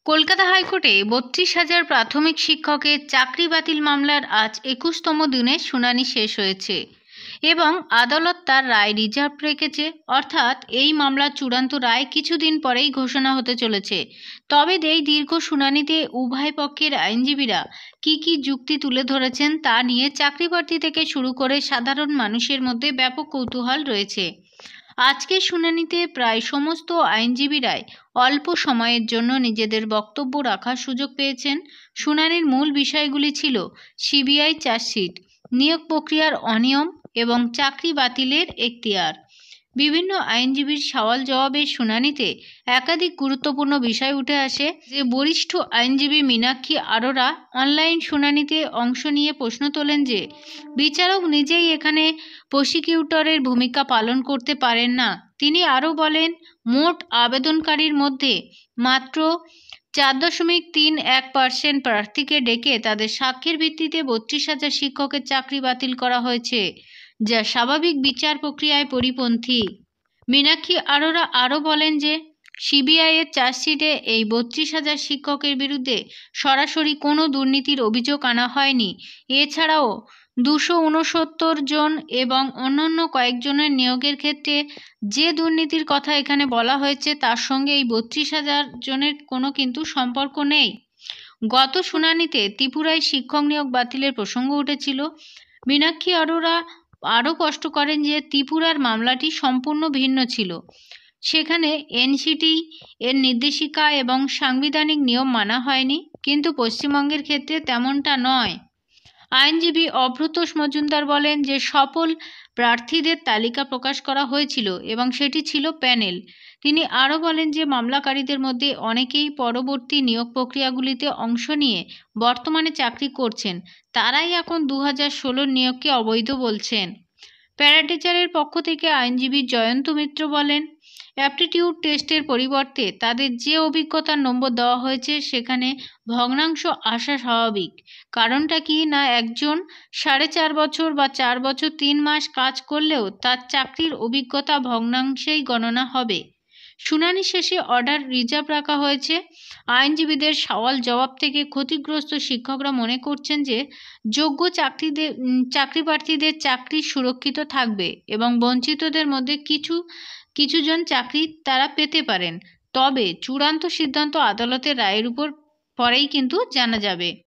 কলকাতা হাইকোর্টে ৩২,০০০ প্রাথমিক শিক্ষকের চাকরি বাতিল মামলার আজ ২১তম দিনে শুনানি শেষ হয়েছে এবং আদালত তার রায় রিজার্ভ রেখেছে। অর্থাৎ এই মামলার চূড়ান্ত রায় কিছুদিন পরেই ঘোষণা হতে চলেছে। তবে এই দীর্ঘ শুনানিতে উভয় পক্ষের আইনজীবীরা কি যুক্তি তুলে ধরেছেন তা নিয়ে চাকরি প্রার্থী থেকে শুরু করে সাধারণ মানুষের মধ্যে ব্যাপক কৌতূহল রয়েছে। আজকের শুনানিতে প্রায় সমস্ত আইনজীবীরাই অল্প সময়ের জন্য নিজেদের বক্তব্য রাখার সুযোগ পেয়েছেন। শুনানির মূল বিষয়গুলি ছিল সিবিআই চার্জশিট, নিয়োগ প্রক্রিয়ার অনিয়ম এবং চাকরি বাতিলের এখতিয়ার। বিভিন্ন আইনজীবীর সওয়াল জবাবের শুনানিতে একাধিক গুরুত্বপূর্ণ বিষয় উঠে আসে। যে বরিষ্ঠ আইনজীবী মীনাক্ষী আরোরা অনলাইন শুনানিতে অংশ নিয়ে প্রশ্ন তোলেন যে বিচারক নিজেই এখানে প্রসিকিউটরের ভূমিকা পালন করতে পারেন না। তিনি আরও বলেন, মোট আবেদনকারীর মধ্যে মাত্র 4.31% প্রার্থীকে ডেকে তাদের সাক্ষ্যের ভিত্তিতে 32,000 শিক্ষকের চাকরি বাতিল করা হয়েছে, যা স্বাভাবিক বিচার প্রক্রিয়ায় পরিপন্থী। মীনাক্ষী আরোরা আরও বলেন যে সিবিআইয়ের চার্জশিটে এই 32,000 শিক্ষকের বিরুদ্ধে সরাসরি কোনো দুর্নীতির অভিযোগ আনা হয়নি। এছাড়াও 269 জন এবং অন্যান্য কয়েকজনের নিয়োগের ক্ষেত্রে যে দুর্নীতির কথা এখানে বলা হয়েছে তার সঙ্গে এই 32,000 জনের কোনো কিন্তু সম্পর্ক নেই। গত শুনানিতে ত্রিপুরায় শিক্ষক নিয়োগ বাতিলের প্রসঙ্গ উঠেছিল। মীনাক্ষী আরোরা আরও স্পষ্ট করেন যে ত্রিপুরার মামলাটি সম্পূর্ণ ভিন্ন ছিল। সেখানে এনসিটি এর নির্দেশিকা এবং সাংবিধানিক নিয়ম মানা হয়নি, কিন্তু পশ্চিমবঙ্গের ক্ষেত্রে তেমনটা নয়। আইনজীবী অভ্রতোষ মজুমদার বলেন যে সফল প্রার্থীদের তালিকা প্রকাশ করা হয়েছিল এবং সেটি ছিল প্যানেল। তিনি আরও বলেন যে মামলাকারীদের মধ্যে অনেকেই পরবর্তী নিয়োগ প্রক্রিয়াগুলিতে অংশ নিয়ে বর্তমানে চাকরি করছেন। তারাই এখন 2016 নিয়োগকে অবৈধ বলছেন। প্যারাটিচারের পক্ষ থেকে আইনজীবী জয়ন্ত মিত্র বলেন, অ্যাপটিটিউড টেস্টের পরিবর্তে তাদের যে অভিজ্ঞতার নম্বর দেওয়া হয়েছে সেখানে ভগ্নাংশ আসা স্বাভাবিক। কারণটা কি না, একজন 4.5 বছর বা 4 বছর 3 মাস কাজ করলেও তার চাকরির অভিজ্ঞতা ভগ্নাংশেই গণনা হবে। শুনানি শেষে অর্ডার রিজার্ভ রাখা হয়েছে। আইনজীবীদের সওয়াল জবাব থেকে ক্ষতিগ্রস্ত শিক্ষকরা মনে করছেন যে যোগ্য চাকরি প্রার্থীদের চাকরি সুরক্ষিত থাকবে এবং বঞ্চিতদের মধ্যে কিছুজন চাকরি তারা পেতে পারেন। তবে চূড়ান্ত সিদ্ধান্ত আদালতের রায়ের উপর পরেই কিন্তু জানা যাবে।